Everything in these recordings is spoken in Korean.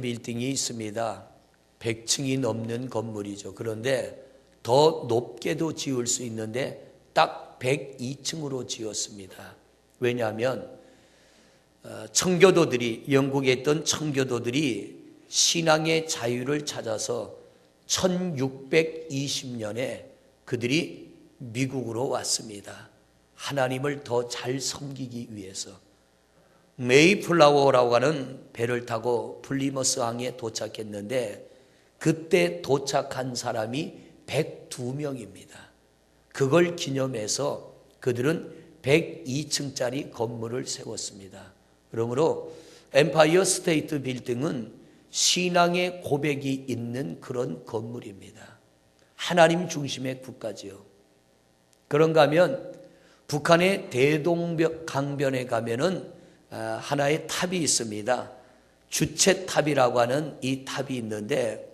빌딩이 있습니다. 100층이 넘는 건물이죠. 그런데 더 높게도 지을 수 있는데 딱 102층으로 지었습니다. 왜냐하면 청교도들이, 영국에 있던 청교도들이 신앙의 자유를 찾아서 1620년에 그들이 미국으로 왔습니다. 하나님을 더 잘 섬기기 위해서. 메이플라워라고 하는 배를 타고 플리머스 항에 도착했는데 그때 도착한 사람이 102명입니다. 그걸 기념해서 그들은 102층짜리 건물을 세웠습니다. 그러므로 엠파이어 스테이트 빌딩은 신앙의 고백이 있는 그런 건물입니다. 하나님 중심의 국가지요. 그런가 하면 북한의 대동강변에 가면은 하나의 탑이 있습니다. 주체탑이라고 하는 이 탑이 있는데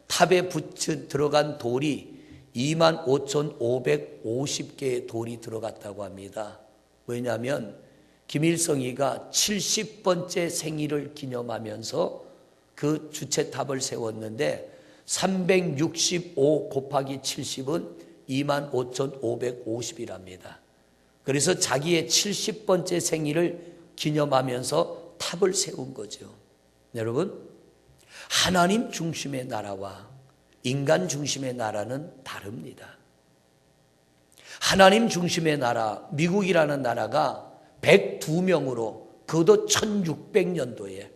탑에 들어간 돌이 25,550개의 돌이 들어갔다고 합니다. 왜냐하면 김일성이가 70번째 생일을 기념하면서 그 주체탑을 세웠는데 365 곱하기 70은 25,550이랍니다. 그래서 자기의 70번째 생일을 기념하면서 탑을 세운 거죠. 여러분, 하나님 중심의 나라와 인간 중심의 나라는 다릅니다. 하나님 중심의 나라, 미국이라는 나라가 102명으로 그것도 1600년도에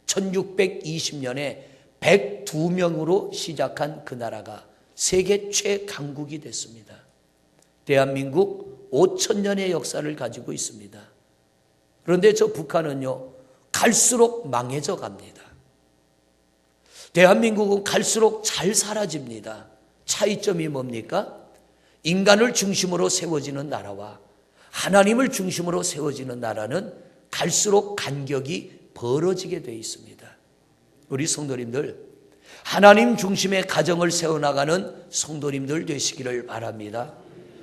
1620년에 102명으로 시작한 그 나라가 세계 최강국이 됐습니다. 대한민국 5000년의 역사를 가지고 있습니다. 그런데 저 북한은요, 갈수록 망해져 갑니다. 대한민국은 갈수록 잘 사라집니다. 차이점이 뭡니까? 인간을 중심으로 세워지는 나라와 하나님을 중심으로 세워지는 나라는 갈수록 간격이 벌어지게 되어 있습니다. 우리 성도님들, 하나님 중심의 가정을 세워나가는 성도님들 되시기를 바랍니다.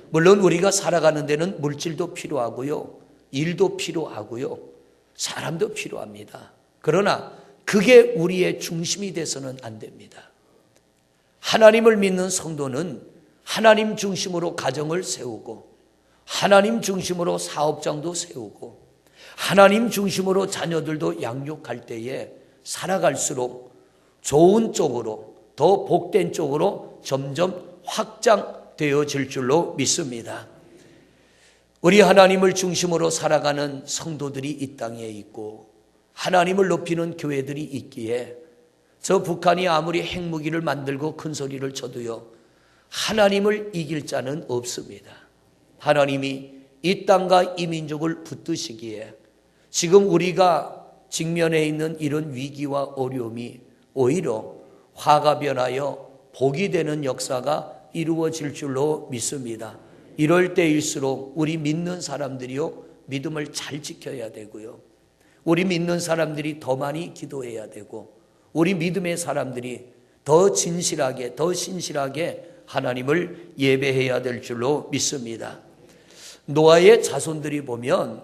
물론 우리가 살아가는 데는 물질도 필요하고요, 일도 필요하고요, 사람도 필요합니다. 그러나 그게 우리의 중심이 돼서는 안 됩니다. 하나님을 믿는 성도는 하나님 중심으로 가정을 세우고 하나님 중심으로 사업장도 세우고 하나님 중심으로 자녀들도 양육할 때에 살아갈수록 좋은 쪽으로, 더 복된 쪽으로 점점 확장되어질 줄로 믿습니다. 우리 하나님을 중심으로 살아가는 성도들이 이 땅에 있고 하나님을 높이는 교회들이 있기에 저 북한이 아무리 핵무기를 만들고 큰 소리를 쳐도요, 하나님을 이길 자는 없습니다. 하나님이 이 땅과 이 민족을 붙드시기에 지금 우리가 직면해 있는 이런 위기와 어려움이 오히려 화가 변하여 복이 되는 역사가 이루어질 줄로 믿습니다. 이럴 때일수록 우리 믿는 사람들이요, 믿음을 잘 지켜야 되고요, 우리 믿는 사람들이 더 많이 기도해야 되고 우리 믿음의 사람들이 더 진실하게, 더 신실하게 하나님을 예배해야 될 줄로 믿습니다. 노아의 자손들이 보면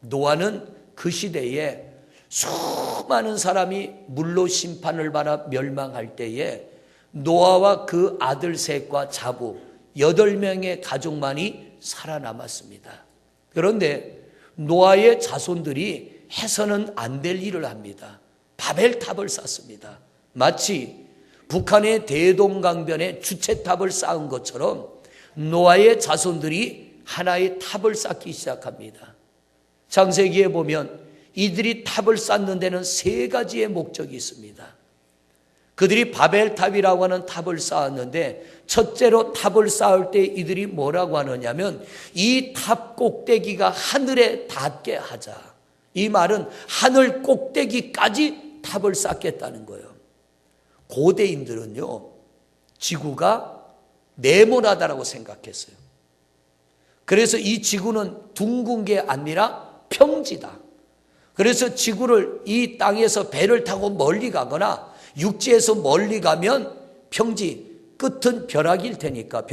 노아는 그 시대에 수많은 사람이 물로 심판을 받아 멸망할 때에 노아와 그 아들 셋과 자부 8명의 가족만이 살아남았습니다. 그런데 노아의 자손들이 해서는 안 될 일을 합니다. 바벨탑을 쌓습니다. 마치 북한의 대동강변에 주체탑을 쌓은 것처럼 노아의 자손들이 하나의 탑을 쌓기 시작합니다. 창세기에 보면 이들이 탑을 쌓는 데는 3가지의 목적이 있습니다. 그들이 바벨탑이라고 하는 탑을 쌓았는데 첫째로 탑을 쌓을 때 이들이 뭐라고 하느냐면 이 탑 꼭대기가 하늘에 닿게 하자. 이 말은 하늘 꼭대기까지 탑을 쌓겠다는 거예요. 고대인들은요, 지구가 네모나다라고 생각했어요. 그래서 이 지구는 둥근 게 아니라 평지다. 그래서 지구를 이 땅에서 배를 타고 멀리 가거나 육지에서 멀리 가면 평지, 끝은 벼락일 테니까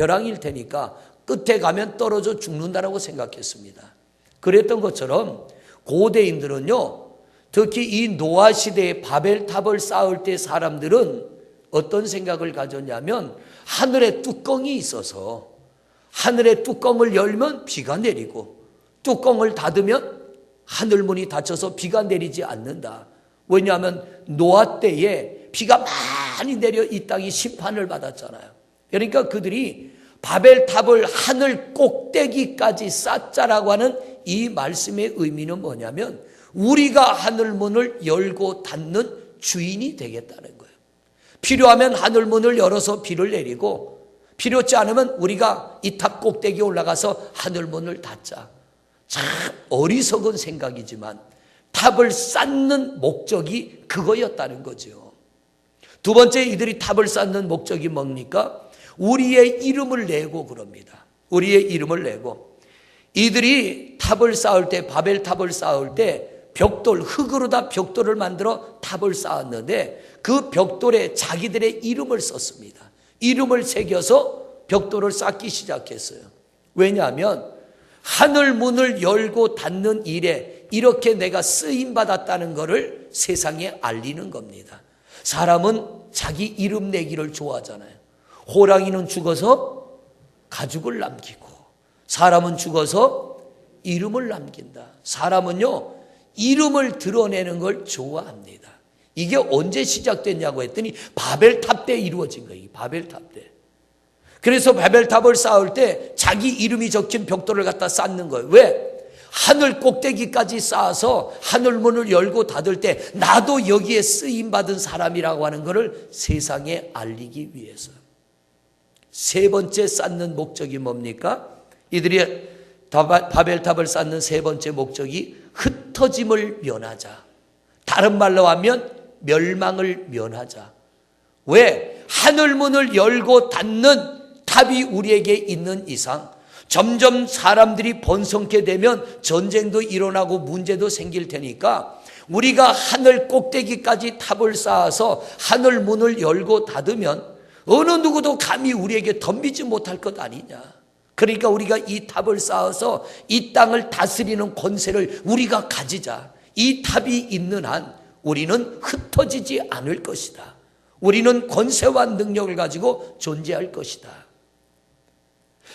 끝에 가면 떨어져 죽는다라고 생각했습니다. 그랬던 것처럼 고대인들은요, 특히 이 노아 시대에 바벨탑을 쌓을 때 사람들은 어떤 생각을 가졌냐면 하늘에 뚜껑이 있어서 하늘의 뚜껑을 열면 비가 내리고 뚜껑을 닫으면 하늘문이 닫혀서 비가 내리지 않는다. 왜냐하면 노아 때에 비가 많이 내려 이 땅이 심판을 받았잖아요. 그러니까 그들이 바벨탑을 하늘 꼭대기까지 쌓자라고 하는 이 말씀의 의미는 뭐냐면 우리가 하늘문을 열고 닫는 주인이 되겠다는 거예요. 필요하면 하늘문을 열어서 비를 내리고 필요치 않으면 우리가 이 탑 꼭대기에 올라가서 하늘문을 닫자. 참 어리석은 생각이지만 탑을 쌓는 목적이 그거였다는 거죠. 두 번째, 이들이 탑을 쌓는 목적이 뭡니까? 우리의 이름을 내고 그럽니다. 우리의 이름을 내고. 이들이 탑을 쌓을 때, 바벨탑을 쌓을 때 벽돌, 흙으로 다 벽돌을 만들어 탑을 쌓았는데 그 벽돌에 자기들의 이름을 썼습니다. 이름을 새겨서 벽돌을 쌓기 시작했어요. 왜냐하면 하늘 문을 열고 닫는 일에 이렇게 내가 쓰임받았다는 것을 세상에 알리는 겁니다. 사람은 자기 이름 내기를 좋아하잖아요. 호랑이는 죽어서 가죽을 남기고 사람은 죽어서 이름을 남긴다. 사람은요, 이름을 드러내는 걸 좋아합니다. 이게 언제 시작됐냐고 했더니 바벨탑 때 이루어진 거예요. 바벨탑 때. 그래서 바벨탑을 쌓을 때 자기 이름이 적힌 벽돌을 갖다 쌓는 거예요. 왜? 하늘 꼭대기까지 쌓아서 하늘문을 열고 닫을 때 나도 여기에 쓰임받은 사람이라고 하는 것을 세상에 알리기 위해서. 세 번째 쌓는 목적이 뭡니까? 이들이 바벨탑을 쌓는 세 번째 목적이 흩어짐을 면하자. 다른 말로 하면 멸망을 면하자. 왜? 하늘문을 열고 닫는 탑이 우리에게 있는 이상 점점 사람들이 번성케 되면 전쟁도 일어나고 문제도 생길 테니까 우리가 하늘 꼭대기까지 탑을 쌓아서 하늘 문을 열고 닫으면 어느 누구도 감히 우리에게 덤비지 못할 것 아니냐. 그러니까 우리가 이 탑을 쌓아서 이 땅을 다스리는 권세를 우리가 가지자. 이 탑이 있는 한 우리는 흩어지지 않을 것이다. 우리는 권세와 능력을 가지고 존재할 것이다.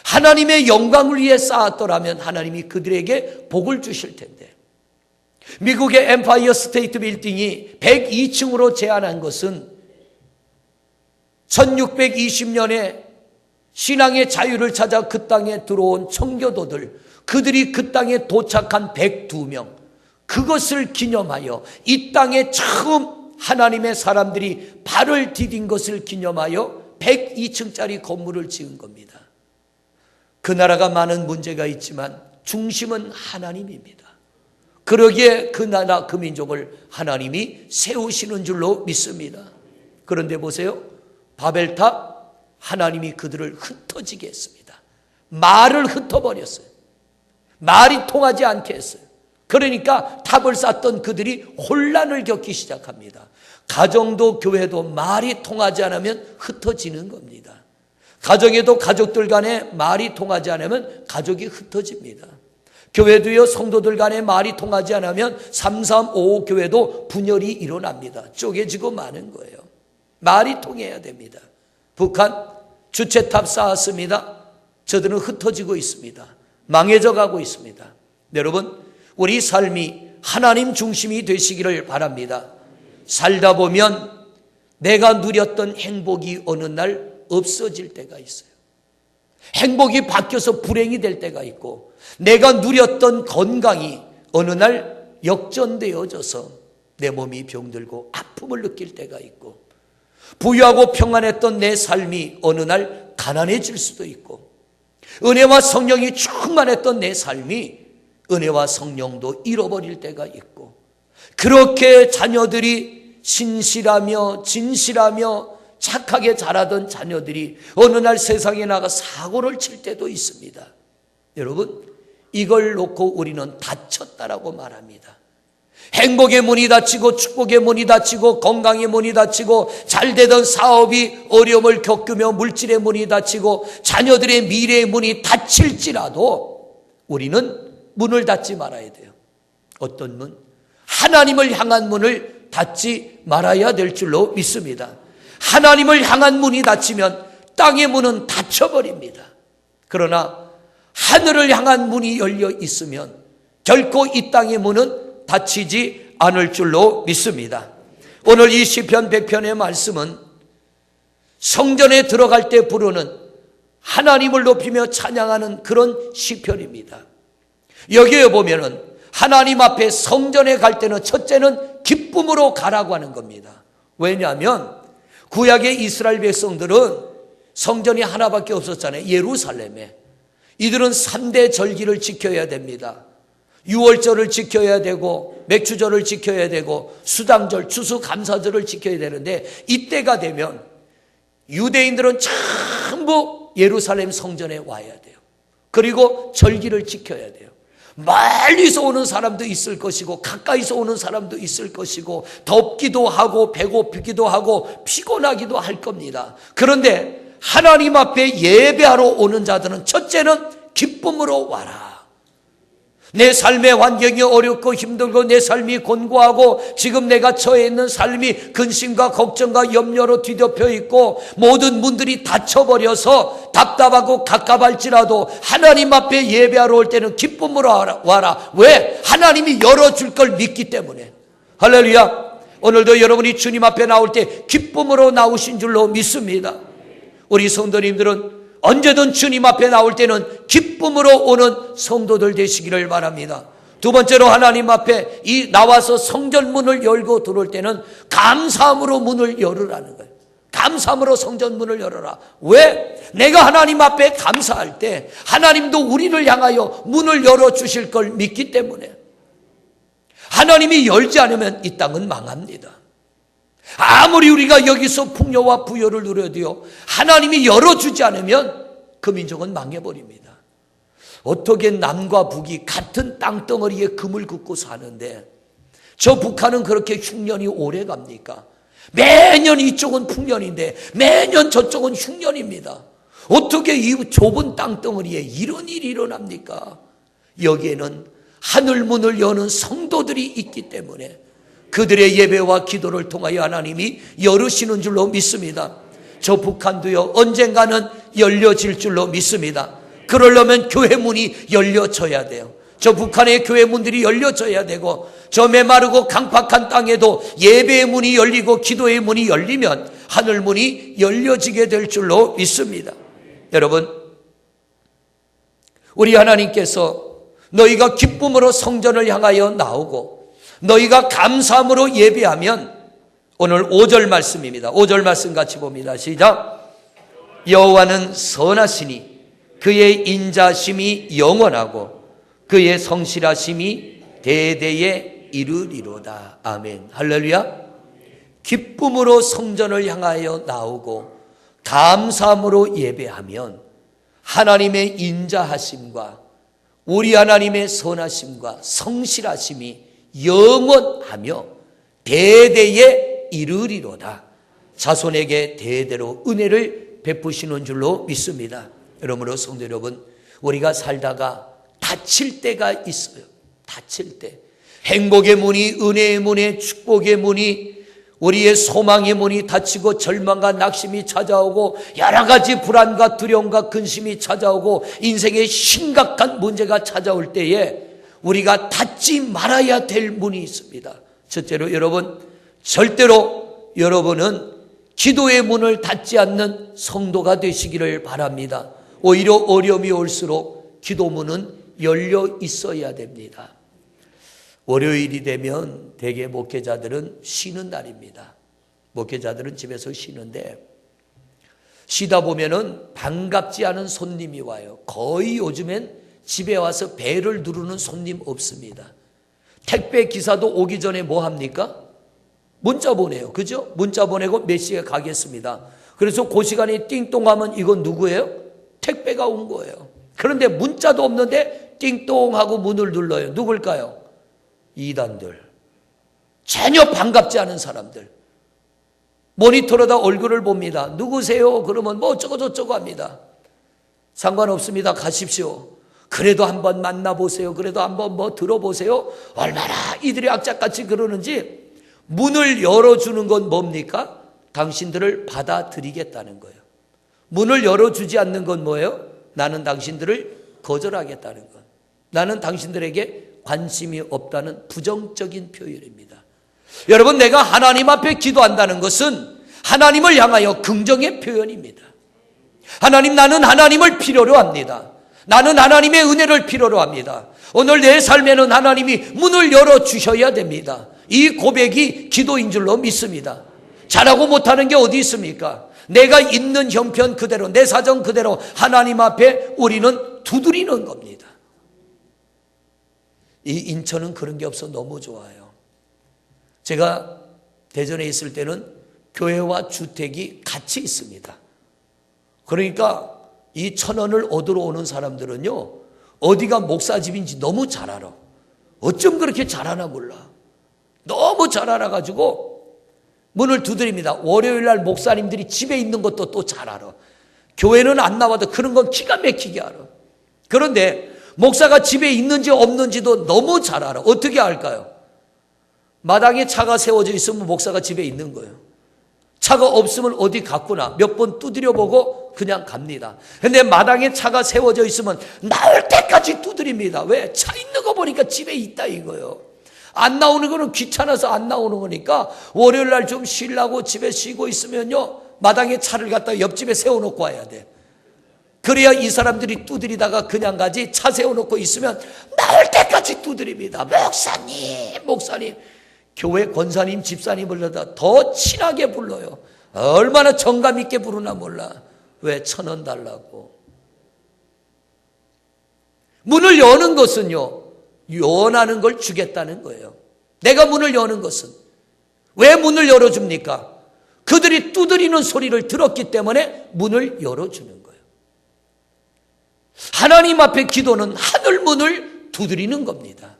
하나님의 영광을 위해 쌓았더라면 하나님이 그들에게 복을 주실 텐데 미국의 엠파이어 스테이트 빌딩이 102층으로 제한한 것은 1620년에 신앙의 자유를 찾아 그 땅에 들어온 청교도들, 그들이 그 땅에 도착한 102명, 그것을 기념하여 이 땅에 처음 하나님의 사람들이 발을 디딘 것을 기념하여 102층짜리 건물을 지은 겁니다. 그 나라가 많은 문제가 있지만 중심은 하나님입니다. 그러기에 그 나라 그 민족을 하나님이 세우시는 줄로 믿습니다. 그런데 보세요. 바벨탑, 하나님이 그들을 흩어지게 했습니다. 말을 흩어버렸어요. 말이 통하지 않게 했어요. 그러니까 탑을 쌓던 그들이 혼란을 겪기 시작합니다. 가정도 교회도 말이 통하지 않으면 흩어지는 겁니다. 가정에도 가족들 간에 말이 통하지 않으면 가족이 흩어집니다. 교회도요, 성도들 간에 말이 통하지 않으면 3355 교회도 분열이 일어납니다. 쪼개지고 마는 거예요. 말이 통해야 됩니다. 북한 주체탑 쌓았습니다. 저들은 흩어지고 있습니다. 망해져 가고 있습니다. 여러분, 우리 삶이 하나님 중심이 되시기를 바랍니다. 살다 보면 내가 누렸던 행복이 어느 날 없어질 때가 있어요. 행복이 바뀌어서 불행이 될 때가 있고 내가 누렸던 건강이 어느 날 역전되어져서 내 몸이 병들고 아픔을 느낄 때가 있고 부유하고 평안했던 내 삶이 어느 날 가난해질 수도 있고 은혜와 성령이 충만했던 내 삶이 은혜와 성령도 잃어버릴 때가 있고 그렇게 자녀들이 신실하며 진실하며 착하게 자라던 자녀들이 어느 날 세상에 나가 사고를 칠 때도 있습니다. 여러분, 이걸 놓고 우리는 다쳤다라고 말합니다. 행복의 문이 닫히고 축복의 문이 닫히고 건강의 문이 닫히고 잘되던 사업이 어려움을 겪으며 물질의 문이 닫히고 자녀들의 미래의 문이 닫힐지라도 우리는 문을 닫지 말아야 돼요. 어떤 문? 하나님을 향한 문을 닫지 말아야 될 줄로 믿습니다. 하나님을 향한 문이 닫히면 땅의 문은 닫혀버립니다. 그러나 하늘을 향한 문이 열려 있으면 결코 이 땅의 문은 닫히지 않을 줄로 믿습니다. 오늘 이 시편 100편의 말씀은 성전에 들어갈 때 부르는 하나님을 높이며 찬양하는 그런 시편입니다. 여기에 보면은 하나님 앞에 성전에 갈 때는 첫째는 기쁨으로 가라고 하는 겁니다. 왜냐하면 구약의 이스라엘 백성들은 성전이 하나밖에 없었잖아요. 예루살렘에. 이들은 3대 절기를 지켜야 됩니다. 유월절을 지켜야 되고 맥주절을 지켜야 되고 수당절, 추수감사절을 지켜야 되는데 이때가 되면 유대인들은 전부 예루살렘 성전에 와야 돼요. 그리고 절기를 지켜야 돼요. 멀리서 오는 사람도 있을 것이고 가까이서 오는 사람도 있을 것이고 덥기도 하고 배고프기도 하고 피곤하기도 할 겁니다. 그런데 하나님 앞에 예배하러 오는 자들은 첫째는 기쁨으로 와라. 내 삶의 환경이 어렵고 힘들고 내 삶이 곤고하고 지금 내가 처해 있는 삶이 근심과 걱정과 염려로 뒤덮여 있고 모든 문들이 닫혀버려서 답답하고 갑갑할지라도 하나님 앞에 예배하러 올 때는 기쁨으로 와라. 왜? 하나님이 열어줄 걸 믿기 때문에. 할렐루야. 오늘도 여러분이 주님 앞에 나올 때 기쁨으로 나오신 줄로 믿습니다. 우리 성도님들은 언제든 주님 앞에 나올 때는 기쁨으로 오는 성도들 되시기를 바랍니다. 두 번째로 하나님 앞에 나와서 성전 문을 열고 들어올 때는 감사함으로 문을 열으라는 거예요. 감사함으로 성전 문을 열어라. 왜? 내가 하나님 앞에 감사할 때 하나님도 우리를 향하여 문을 열어주실 걸 믿기 때문에. 하나님이 열지 않으면 이 땅은 망합니다. 아무리 우리가 여기서 풍요와 부여를 누려도요, 하나님이 열어주지 않으면 그 민족은 망해버립니다. 어떻게 남과 북이 같은 땅덩어리에 금을 긋고 사는데 저 북한은 그렇게 흉년이 오래 갑니까? 매년 이쪽은 풍년인데 매년 저쪽은 흉년입니다. 어떻게 이 좁은 땅덩어리에 이런 일이 일어납니까? 여기에는 하늘문을 여는 성도들이 있기 때문에 그들의 예배와 기도를 통하여 하나님이 열으시는 줄로 믿습니다. 저 북한도요, 언젠가는 열려질 줄로 믿습니다. 그러려면 교회 문이 열려져야 돼요. 저 북한의 교회 문들이 열려져야 되고 저 메마르고 강팍한 땅에도 예배의 문이 열리고 기도의 문이 열리면 하늘 문이 열려지게 될 줄로 믿습니다. 여러분, 우리 하나님께서 너희가 기쁨으로 성전을 향하여 나오고 너희가 감사함으로 예배하면 오늘 5절 말씀입니다. 5절 말씀 같이 봅니다. 시작. 여호와는 선하시니 그의 인자심이 영원하고 그의 성실하심이 대대에 이르리로다. 아멘. 할렐루야. 기쁨으로 성전을 향하여 나오고 감사함으로 예배하면 하나님의 인자하심과 우리 하나님의 선하심과 성실하심이 영원하며 대대에 이르리로다. 자손에게 대대로 은혜를 베푸시는 줄로 믿습니다. 여러분으로 성도 여러분, 우리가 살다가 다칠 때가 있어요. 다칠 때 행복의 문이, 은혜의 문이, 축복의 문이, 우리의 소망의 문이 닫히고 절망과 낙심이 찾아오고 여러 가지 불안과 두려움과 근심이 찾아오고 인생에 심각한 문제가 찾아올 때에 우리가 닫지 말아야 될 문이 있습니다. 첫째로 여러분, 절대로 여러분은 기도의 문을 닫지 않는 성도가 되시기를 바랍니다. 오히려 어려움이 올수록 기도 문은 열려 있어야 됩니다. 월요일이 되면 대개 목회자들은 쉬는 날입니다. 목회자들은 집에서 쉬는데 쉬다 보면은 반갑지 않은 손님이 와요. 거의 요즘엔 집에 와서 배를 누르는 손님 없습니다. 택배 기사도 오기 전에 뭐 합니까? 문자 보내요. 그죠? 문자 보내고 몇 시에 가겠습니다. 그래서 그 시간에 띵동하면 이건 누구예요? 택배가 온 거예요. 그런데 문자도 없는데 띵동하고 문을 눌러요. 누굴까요? 이단들. 전혀 반갑지 않은 사람들. 모니터로다 얼굴을 봅니다. 누구세요? 그러면 뭐 어쩌고 저쩌고 합니다. 상관없습니다. 가십시오. 그래도 한번 만나보세요. 그래도 한번 뭐 들어보세요. 얼마나 이들이 악착같이 그러는지. 문을 열어주는 건 뭡니까? 당신들을 받아들이겠다는 거예요. 문을 열어주지 않는 건 뭐예요? 나는 당신들을 거절하겠다는 것. 나는 당신들에게 관심이 없다는 부정적인 표현입니다. 여러분, 내가 하나님 앞에 기도한다는 것은 하나님을 향하여 긍정의 표현입니다. 하나님, 나는 하나님을 필요로 합니다. 나는 하나님의 은혜를 필요로 합니다. 오늘 내 삶에는 하나님이 문을 열어주셔야 됩니다. 이 고백이 기도인 줄로 믿습니다. 잘하고 못하는 게 어디 있습니까? 내가 있는 형편 그대로, 내 사정 그대로 하나님 앞에 우리는 두드리는 겁니다. 이 인천은 그런 게 없어 너무 좋아요. 제가 대전에 있을 때는 교회와 주택이 같이 있습니다. 그러니까 이 1,000원을 얻으러 오는 사람들은요, 어디가 목사집인지 너무 잘 알아. 어쩜 그렇게 잘 아나 몰라. 너무 잘 알아가지고 문을 두드립니다. 월요일 날 목사님들이 집에 있는 것도 또 잘 알아. 교회는 안 나와도 그런 건 기가 막히게 알아. 그런데 목사가 집에 있는지 없는지도 너무 잘 알아. 어떻게 알까요? 마당에 차가 세워져 있으면 목사가 집에 있는 거예요. 차가 없으면 어디 갔구나 몇 번 두드려보고 그냥 갑니다. 근데 마당에 차가 세워져 있으면 나올 때까지 두드립니다. 왜? 차 있는 거 보니까 집에 있다 이거예요. 안 나오는 거는 귀찮아서 안 나오는 거니까 월요일 날 좀 쉬려고 집에 쉬고 있으면요, 마당에 차를 갖다 옆집에 세워놓고 와야 돼. 그래야 이 사람들이 두드리다가 그냥 가지. 차 세워놓고 있으면 나올 때까지 두드립니다. 목사님, 목사님. 교회 권사님, 집사님 불러다 더 친하게 불러요. 얼마나 정감 있게 부르나 몰라. 왜? 1,000원 달라고. 문을 여는 것은요, 원하는 걸 주겠다는 거예요. 내가 문을 여는 것은 왜 문을 열어줍니까? 그들이 두드리는 소리를 들었기 때문에 문을 열어주는 거예요. 하나님 앞에 기도는 하늘 문을 두드리는 겁니다.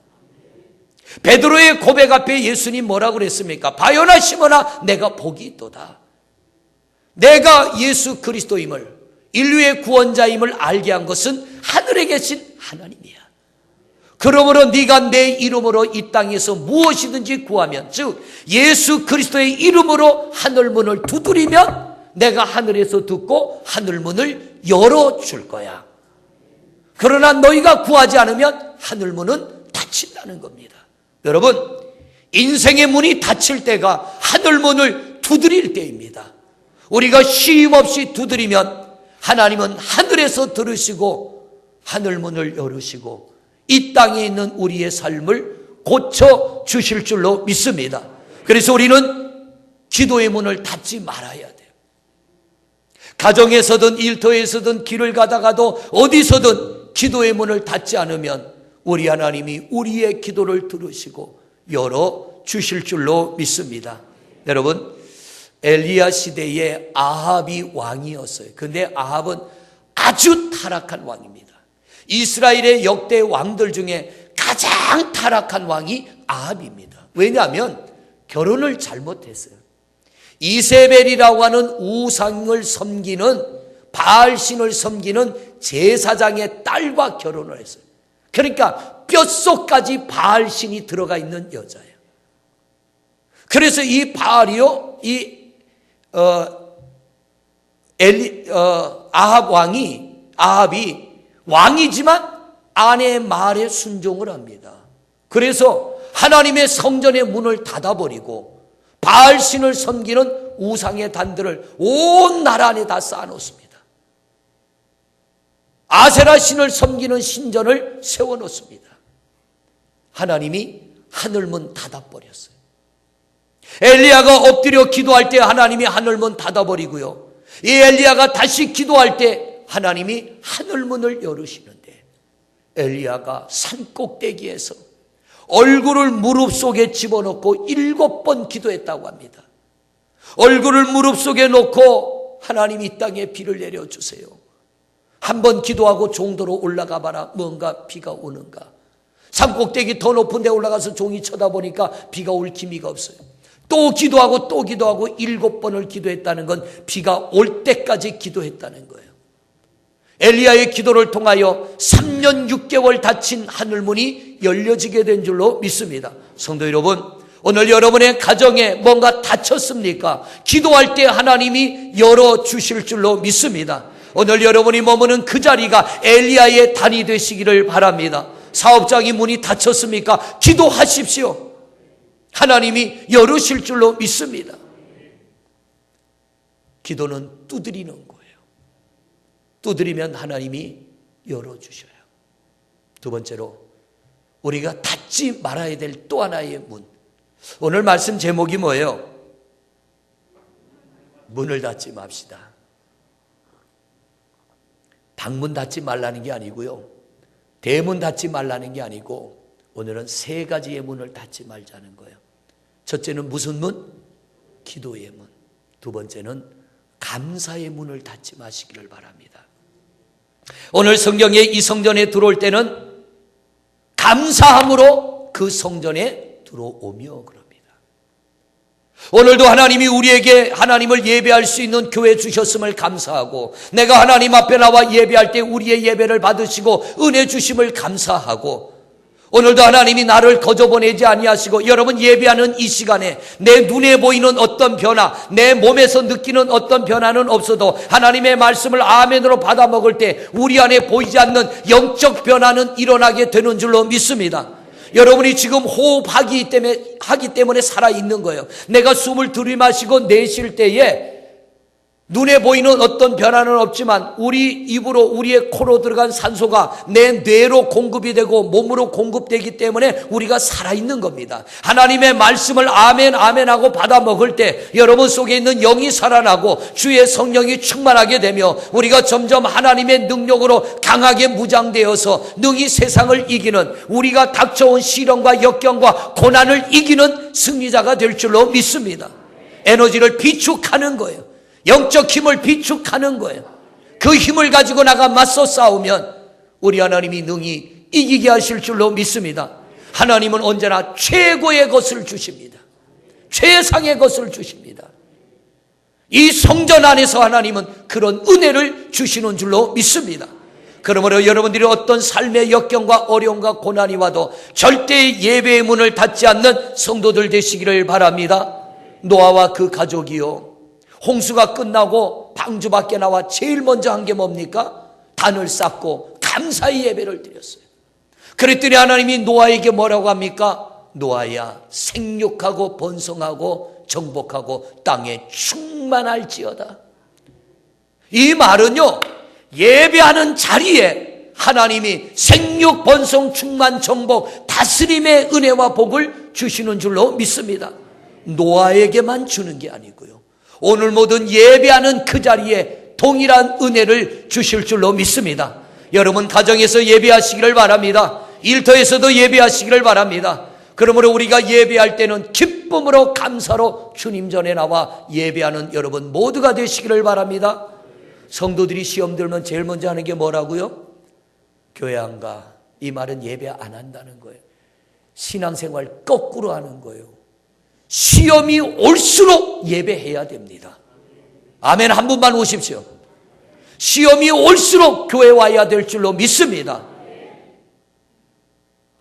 베드로의 고백 앞에 예수님 뭐라고 그랬습니까? 바요나 시몬아, 내가 복이 있도다. 내가 예수 그리스도임을, 인류의 구원자임을 알게 한 것은 하늘에 계신 하나님이야. 그러므로 네가 내 이름으로 이 땅에서 무엇이든지 구하면, 즉 예수 그리스도의 이름으로 하늘문을 두드리면 내가 하늘에서 듣고 하늘문을 열어줄 거야. 그러나 너희가 구하지 않으면 하늘문은 닫힌다는 겁니다. 여러분, 인생의 문이 닫힐 때가 하늘문을 두드릴 때입니다. 우리가 쉼 없이 두드리면 하나님은 하늘에서 들으시고 하늘문을 열으시고 이 땅에 있는 우리의 삶을 고쳐주실 줄로 믿습니다. 그래서 우리는 기도의 문을 닫지 말아야 돼요. 가정에서든 일터에서든 길을 가다가도 어디서든 기도의 문을 닫지 않으면 우리 하나님이 우리의 기도를 들으시고 열어주실 줄로 믿습니다. 여러분, 엘리야 시대에 아합이 왕이었어요. 근데 아합은 아주 타락한 왕입니다. 이스라엘의 역대 왕들 중에 가장 타락한 왕이 아합입니다. 왜냐하면 결혼을 잘못했어요. 이세벨이라고 하는 우상을 섬기는, 바알신을 섬기는 제사장의 딸과 결혼을 했어요. 그러니까 뼛속까지 바알신이 들어가 있는 여자예요. 그래서 이 바알이요, 아합이 왕이지만 아내의 말에 순종을 합니다. 그래서 하나님의 성전의 문을 닫아버리고 바알신을 섬기는 우상의 단들을 온 나라 안에 다 쌓아놓습니다. 아세라 신을 섬기는 신전을 세워놓습니다. 하나님이 하늘문 닫아버렸어요. 엘리야가 엎드려 기도할 때 하나님이 하늘문 닫아버리고요, 이 엘리야가 다시 기도할 때 하나님이 하늘문을 열으시는데, 엘리야가 산꼭대기에서 얼굴을 무릎 속에 집어넣고 7번 기도했다고 합니다. 얼굴을 무릎 속에 놓고 하나님 이 땅에 비를 내려주세요. 한번 기도하고 종도로 올라가 봐라. 뭔가 비가 오는가. 산꼭대기 더 높은 데 올라가서 종이 쳐다보니까 비가 올 기미가 없어요. 또 기도하고 또 기도하고 7번을 기도했다는 건 비가 올 때까지 기도했다는 거예요. 엘리야의 기도를 통하여 3년 6개월 닫힌 하늘문이 열려지게 된 줄로 믿습니다. 성도 여러분, 오늘 여러분의 가정에 뭔가 닫혔습니까? 기도할 때 하나님이 열어주실 줄로 믿습니다. 오늘 여러분이 머무는 그 자리가 엘리야의 단이 되시기를 바랍니다. 사업장의 문이 닫혔습니까? 기도하십시오. 하나님이 열으실 줄로 믿습니다. 기도는 두드리는 거예요. 두드리면 하나님이 열어주셔요. 두 번째로 우리가 닫지 말아야 될 또 하나의 문. 오늘 말씀 제목이 뭐예요? 문을 닫지 맙시다. 방문 닫지 말라는 게 아니고요, 대문 닫지 말라는 게 아니고, 오늘은 세 가지의 문을 닫지 말자는 거예요. 첫째는 무슨 문? 기도의 문. 두 번째는 감사의 문을 닫지 마시기를 바랍니다. 오늘 성경에 이 성전에 들어올 때는 감사함으로 그 성전에 들어오며 그럽니다. 오늘도 하나님이 우리에게 하나님을 예배할 수 있는 교회 주셨음을 감사하고, 내가 하나님 앞에 나와 예배할 때 우리의 예배를 받으시고 은혜 주심을 감사하고, 오늘도 하나님이 나를 거저 보내지 아니하시고 여러분 예배하는 이 시간에 내 눈에 보이는 어떤 변화, 내 몸에서 느끼는 어떤 변화는 없어도 하나님의 말씀을 아멘으로 받아 먹을 때 우리 안에 보이지 않는 영적 변화는 일어나게 되는 줄로 믿습니다. 여러분이 지금 호흡하기 때문에 살아있는 거예요. 내가 숨을 들이마시고 내쉴 때에 눈에 보이는 어떤 변화는 없지만 우리 입으로, 우리의 코로 들어간 산소가 내 뇌로 공급이 되고 몸으로 공급되기 때문에 우리가 살아있는 겁니다. 하나님의 말씀을 아멘 아멘하고 받아 먹을 때 여러분 속에 있는 영이 살아나고 주의 성령이 충만하게 되며 우리가 점점 하나님의 능력으로 강하게 무장되어서 능히 세상을 이기는, 우리가 닥쳐온 시련과 역경과 고난을 이기는 승리자가 될 줄로 믿습니다. 에너지를 비축하는 거예요. 영적 힘을 비축하는 거예요. 그 힘을 가지고 나가 맞서 싸우면 우리 하나님이 능히 이기게 하실 줄로 믿습니다. 하나님은 언제나 최고의 것을 주십니다. 최상의 것을 주십니다. 이 성전 안에서 하나님은 그런 은혜를 주시는 줄로 믿습니다. 그러므로 여러분들이 어떤 삶의 역경과 어려움과 고난이 와도 절대 예배의 문을 닫지 않는 성도들 되시기를 바랍니다. 노아와 그 가족이요, 홍수가 끝나고 방주 밖에 나와 제일 먼저 한 게 뭡니까? 단을 쌓고 감사의 예배를 드렸어요. 그랬더니 하나님이 노아에게 뭐라고 합니까? 노아야, 생육하고 번성하고 정복하고 땅에 충만할지어다. 이 말은요, 예배하는 자리에 하나님이 생육, 번성, 충만, 정복, 다스림의 은혜와 복을 주시는 줄로 믿습니다. 노아에게만 주는 게 아니고요, 오늘 모든 예배하는 그 자리에 동일한 은혜를 주실 줄로 믿습니다. 여러분 가정에서 예배하시기를 바랍니다. 일터에서도 예배하시기를 바랍니다. 그러므로 우리가 예배할 때는 기쁨으로 감사로 주님 전에 나와 예배하는 여러분 모두가 되시기를 바랍니다. 성도들이 시험 들면 제일 먼저 하는 게 뭐라고요? 교회 안 가. 이 말은 예배 안 한다는 거예요. 신앙생활 거꾸로 하는 거예요. 시험이 올수록 예배해야 됩니다. 아멘. 한 분만 오십시오. 시험이 올수록 교회 와야 될 줄로 믿습니다.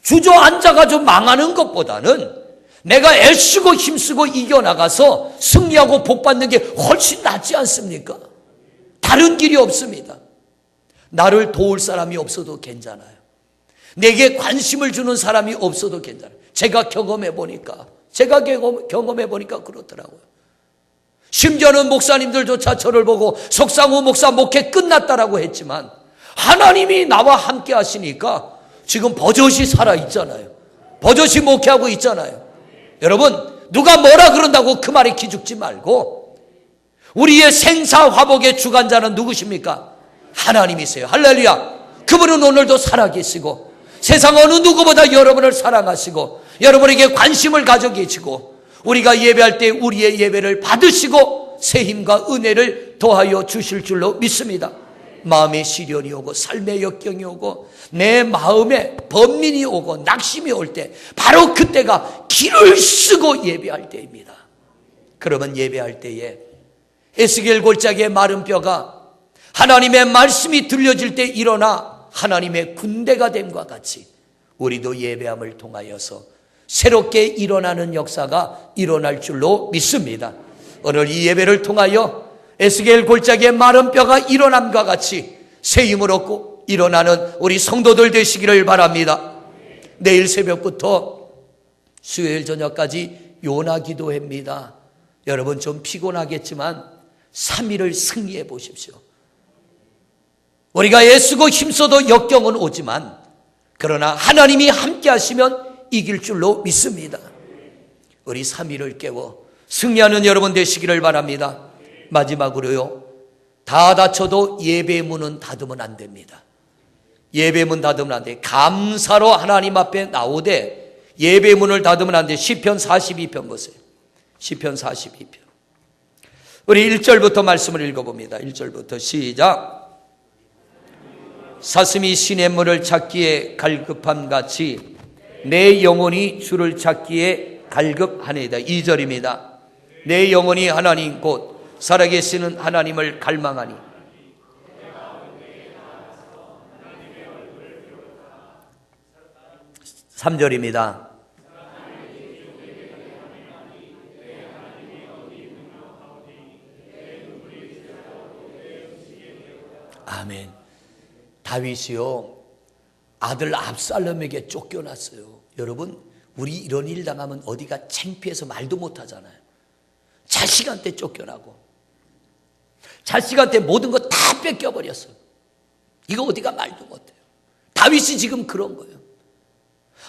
주저앉아가지고 망하는 것보다는 내가 애쓰고 힘쓰고 이겨나가서 승리하고 복받는 게 훨씬 낫지 않습니까? 다른 길이 없습니다. 나를 도울 사람이 없어도 괜찮아요. 내게 관심을 주는 사람이 없어도 괜찮아요. 제가 경험해 보니까 그렇더라고요. 심지어는 목사님들조차 저를 보고 석상우 목사 목회 끝났다라고 했지만 하나님이 나와 함께 하시니까 지금 버젓이 살아있잖아요. 버젓이 목회하고 있잖아요. 여러분, 누가 뭐라 그런다고 그 말에 기죽지 말고, 우리의 생사화복의 주관자는 누구십니까? 하나님이세요. 할렐루야. 그분은 오늘도 살아계시고 세상 어느 누구보다 여러분을 사랑하시고 여러분에게 관심을 가져 계시고, 우리가 예배할 때 우리의 예배를 받으시고 새 힘과 은혜를 더하여 주실 줄로 믿습니다. 마음에 시련이 오고 삶의 역경이 오고 내 마음에 번민이 오고 낙심이 올 때 바로 그때가 길을 쓰고 예배할 때입니다. 그러면 예배할 때에 에스겔 골짜기의 마른 뼈가 하나님의 말씀이 들려질 때 일어나 하나님의 군대가 됨과 같이 우리도 예배함을 통하여서 새롭게 일어나는 역사가 일어날 줄로 믿습니다. 오늘 이 예배를 통하여 에스겔 골짜기의 마른 뼈가 일어남과 같이 새 힘을 얻고 일어나는 우리 성도들 되시기를 바랍니다. 내일 새벽부터 수요일 저녁까지 요나 기도회입니다. 여러분 좀 피곤하겠지만 3일을 승리해 보십시오. 우리가 애쓰고 힘써도 역경은 오지만 그러나 하나님이 함께 하시면 이길 줄로 믿습니다. 우리 3일을 깨워 승리하는 여러분 되시기를 바랍니다. 마지막으로요, 다 닫혀도 예배 문은 닫으면 안 됩니다. 예배 문 닫으면 안 돼. 감사로 하나님 앞에 나오되 예배 문을 닫으면 안 돼. 시편 42편 보세요. 시편 42편. 우리 1절부터 말씀을 읽어봅니다. 1절부터 시작. 사슴이 시냇물을 찾기에 갈급함 같이 내 영혼이 주를 찾기에 갈급하네이다. 2절입니다. 내 영혼이 하나님 곧 살아계시는 하나님을 갈망하니. 3절입니다. 아멘. 다윗이요, 아들 압살롬에게 쫓겨났어요. 여러분, 우리 이런 일 당하면 어디가 창피해서 말도 못하잖아요. 자식한테 쫓겨나고 자식한테 모든 거 다 뺏겨버렸어요. 이거 어디가 말도 못해요. 다윗이 지금 그런 거예요.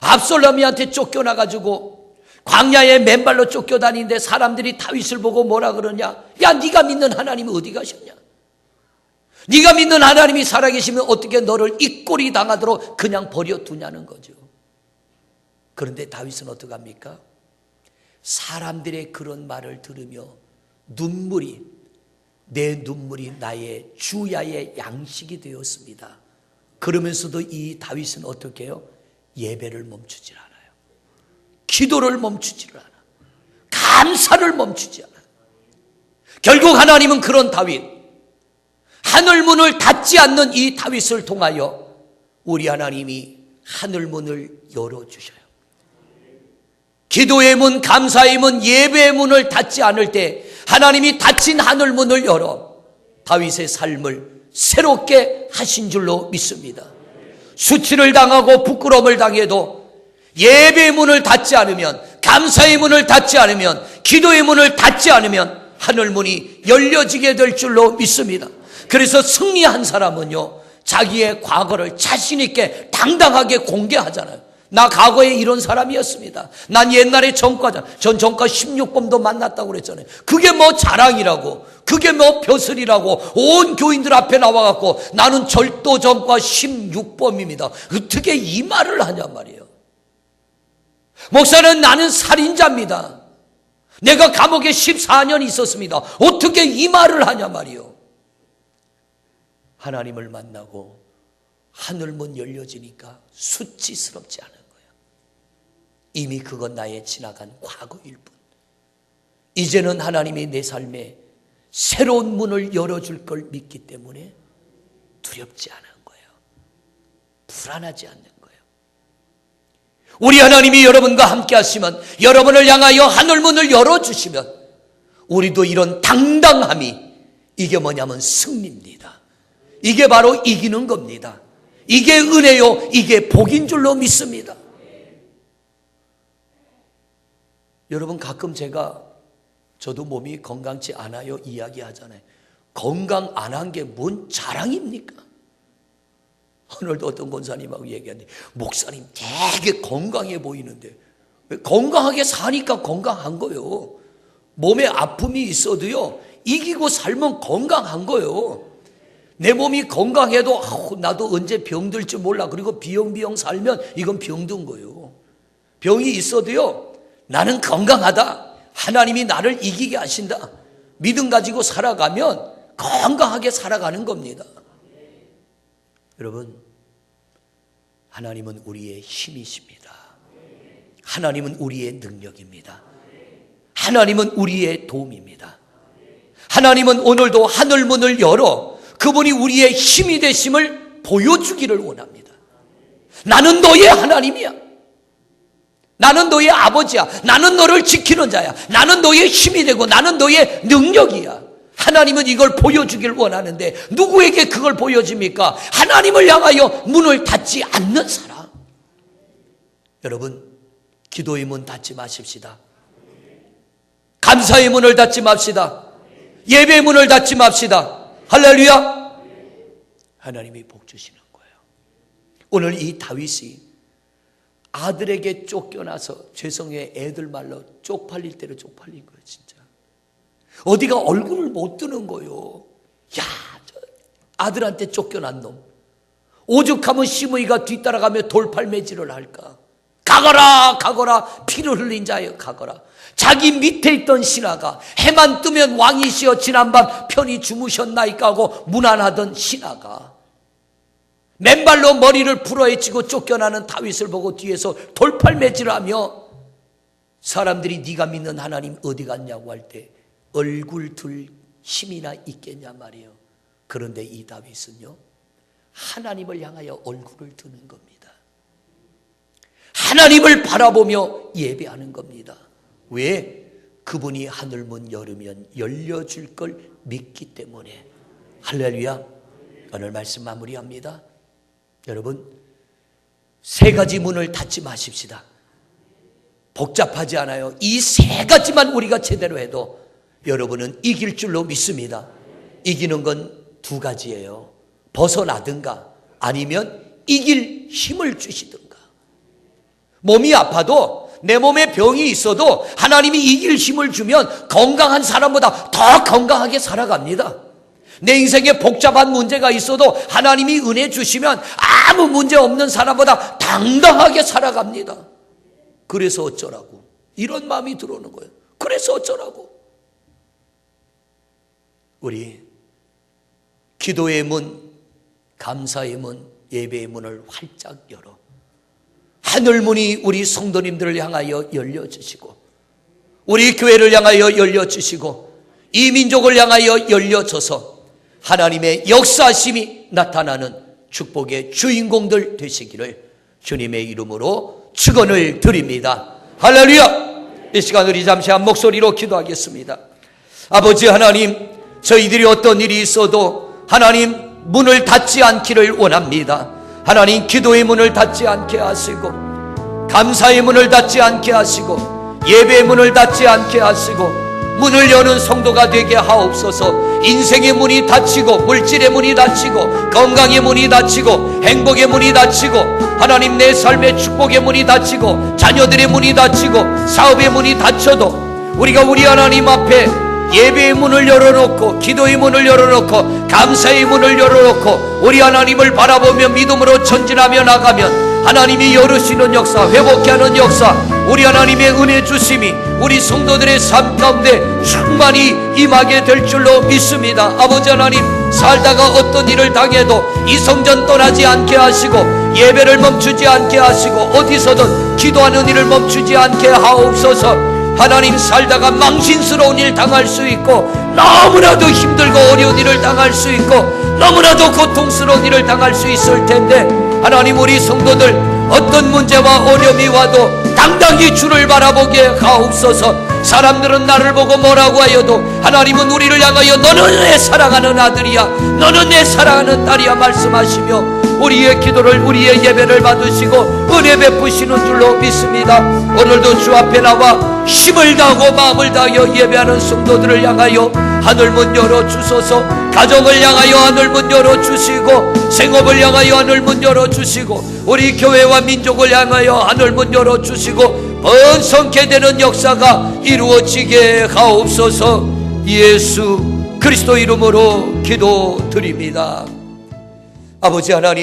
압살롬이한테 쫓겨나가지고 광야에 맨발로 쫓겨다니는데 사람들이 다윗을 보고 뭐라 그러냐? 야, 네가 믿는 하나님이 어디 가셨냐? 네가 믿는 하나님이 살아계시면 어떻게 너를 이 꼴이 당하도록 그냥 버려두냐는 거죠. 그런데 다윗은 어떡합니까? 사람들의 그런 말을 들으며 내 눈물이 나의 주야의 양식이 되었습니다. 그러면서도 이 다윗은 어떻게 해요? 예배를 멈추질 않아요. 기도를 멈추질 않아요. 감사를 멈추지 않아요. 결국 하나님은 그런 다윗, 하늘문을 닫지 않는 이 다윗을 통하여 우리 하나님이 하늘문을 열어주셔요. 기도의 문, 감사의 문, 예배의 문을 닫지 않을 때 하나님이 닫힌 하늘문을 열어 다윗의 삶을 새롭게 하신 줄로 믿습니다. 수치를 당하고 부끄러움을 당해도 예배의 문을 닫지 않으면, 감사의 문을 닫지 않으면, 기도의 문을 닫지 않으면 하늘문이 열려지게 될 줄로 믿습니다. 그래서 승리한 사람은요, 자기의 과거를 자신 있게 당당하게 공개하잖아요. 나 과거에 이런 사람이었습니다. 난 옛날에 전과 16범도 만났다고 그랬잖아요. 그게 뭐 자랑이라고, 그게 뭐 벼슬이라고 온 교인들 앞에 나와갖고 나는 절도 전과 16범입니다. 어떻게 이 말을 하냐 말이에요. 목사는 나는 살인자입니다. 내가 감옥에 14년 있었습니다. 어떻게 이 말을 하냐 말이에요. 하나님을 만나고 하늘문 열려지니까 수치스럽지 않은 거예요. 이미 그건 나의 지나간 과거일 뿐. 이제는 하나님이 내 삶에 새로운 문을 열어줄 걸 믿기 때문에 두렵지 않은 거예요. 불안하지 않는 거예요. 우리 하나님이 여러분과 함께 하시면, 여러분을 향하여 하늘문을 열어주시면 우리도 이런 당당함이, 이게 뭐냐면 승리입니다. 이게 바로 이기는 겁니다. 이게 은혜요, 이게 복인 줄로 믿습니다. 여러분, 가끔 저도 몸이 건강치 않아요 이야기하잖아요. 건강 안 한 게 뭔 자랑입니까? 오늘도 어떤 권사님하고 얘기하는데, 목사님 되게 건강해 보이는데, 건강하게 사니까 건강한 거예요. 몸에 아픔이 있어도요, 이기고 살면 건강한 거예요. 내 몸이 건강해도 나도 언제 병들지 몰라, 그리고 비영비영 살면 이건 병든 거예요. 병이 있어도요, 나는 건강하다, 하나님이 나를 이기게 하신다, 믿음 가지고 살아가면 건강하게 살아가는 겁니다. 여러분, 하나님은 우리의 힘이십니다. 하나님은 우리의 능력입니다. 하나님은 우리의 도움입니다. 하나님은 오늘도 하늘문을 열어 그분이 우리의 힘이 되심을 보여주기를 원합니다. 나는 너의 하나님이야. 나는 너의 아버지야. 나는 너를 지키는 자야. 나는 너의 힘이 되고 나는 너의 능력이야. 하나님은 이걸 보여주길 원하는데 누구에게 그걸 보여줍니까? 하나님을 향하여 문을 닫지 않는 사람. 여러분, 기도의 문 닫지 마십시다. 감사의 문을 닫지 맙시다. 예배의 문을 닫지 맙시다. 할렐루야. 하나님이 복 주시는 거예요. 오늘 이 다윗이 아들에게 쫓겨나서, 죄송해요, 애들 말로 쪽팔릴 대로 쪽팔린 거예요. 진짜 어디가 얼굴을 못 드는 거예요. 야, 저 아들한테 쫓겨난 놈, 오죽하면 시므이가 뒤따라가며 돌팔매질을 할까. 가거라 가거라, 피를 흘린 자여 가거라. 자기 밑에 있던 신하가 해만 뜨면 왕이시여 지난밤 편히 주무셨나이까 하고 무난하던 신하가 맨발로 머리를 풀어헤치고 쫓겨나는 다윗을 보고 뒤에서 돌팔매질하며, 사람들이 네가 믿는 하나님 어디 갔냐고 할 때 얼굴 들 힘이나 있겠냐 말이에요. 그런데 이 다윗은요, 하나님을 향하여 얼굴을 드는 겁니다. 하나님을 바라보며 예배하는 겁니다. 왜? 그분이 하늘문 열으면 열려줄 걸 믿기 때문에. 할렐루야. 오늘 말씀 마무리합니다. 여러분, 세 가지 문을 닫지 마십시다. 복잡하지 않아요. 이 세 가지만 우리가 제대로 해도 여러분은 이길 줄로 믿습니다. 이기는 건 두 가지예요. 벗어나든가 아니면 이길 힘을 주시든가. 몸이 아파도, 내 몸에 병이 있어도 하나님이 이길 힘을 주면 건강한 사람보다 더 건강하게 살아갑니다. 내 인생에 복잡한 문제가 있어도 하나님이 은혜 주시면 아무 문제 없는 사람보다 당당하게 살아갑니다. 그래서 어쩌라고, 이런 마음이 들어오는 거예요. 그래서 어쩌라고. 우리 기도의 문, 감사의 문, 예배의 문을 활짝 열어 하늘문이 우리 성도님들을 향하여 열려주시고, 우리 교회를 향하여 열려주시고, 이 민족을 향하여 열려져서 하나님의 역사심이 나타나는 축복의 주인공들 되시기를 주님의 이름으로 축원을 드립니다. 할렐루야. 이 시간 우리 잠시 한 목소리로 기도하겠습니다. 아버지 하나님, 저희들이 어떤 일이 있어도 하나님 문을 닫지 않기를 원합니다. 하나님, 기도의 문을 닫지 않게 하시고, 감사의 문을 닫지 않게 하시고, 예배의 문을 닫지 않게 하시고, 문을 여는 성도가 되게 하옵소서. 인생의 문이 닫히고, 물질의 문이 닫히고, 건강의 문이 닫히고, 행복의 문이 닫히고, 하나님 내 삶의 축복의 문이 닫히고, 자녀들의 문이 닫히고, 사업의 문이 닫혀도 우리가 우리 하나님 앞에 예배의 문을 열어놓고, 기도의 문을 열어놓고, 감사의 문을 열어놓고 우리 하나님을 바라보며 믿음으로 전진하며 나가면 하나님이 열으시는 역사, 회복케 하는 역사, 우리 하나님의 은혜 주심이 우리 성도들의 삶 가운데 충만히 임하게 될 줄로 믿습니다. 아버지 하나님, 살다가 어떤 일을 당해도 이 성전 떠나지 않게 하시고, 예배를 멈추지 않게 하시고, 어디서든 기도하는 일을 멈추지 않게 하옵소서. 하나님, 살다가 망신스러운 일 당할 수 있고, 너무나도 힘들고 어려운 일을 당할 수 있고, 너무나도 고통스러운 일을 당할 수 있을 텐데, 하나님, 우리 성도들 어떤 문제와 어려움이 와도 당당히 주를 바라보게 하옵소서. 사람들은 나를 보고 뭐라고 하여도 하나님은 우리를 향하여 너는 내 사랑하는 아들이야, 너는 내 사랑하는 딸이야 말씀하시며 우리의 기도를, 우리의 예배를 받으시고 은혜 베푸시는 줄로 믿습니다. 오늘도 주 앞에 나와 힘을 다하고 마음을 다하여 예배하는 성도들을 향하여 하늘문 열어주소서. 가정을 향하여 하늘문 열어주시고, 생업을 향하여 하늘문 열어주시고, 우리 교회와 민족을 향하여 하늘문 열어주시고, 번성케 되는 역사가 이루어지게 하옵소서. 예수 그리스도 이름으로 기도드립니다. 아버지 하나님,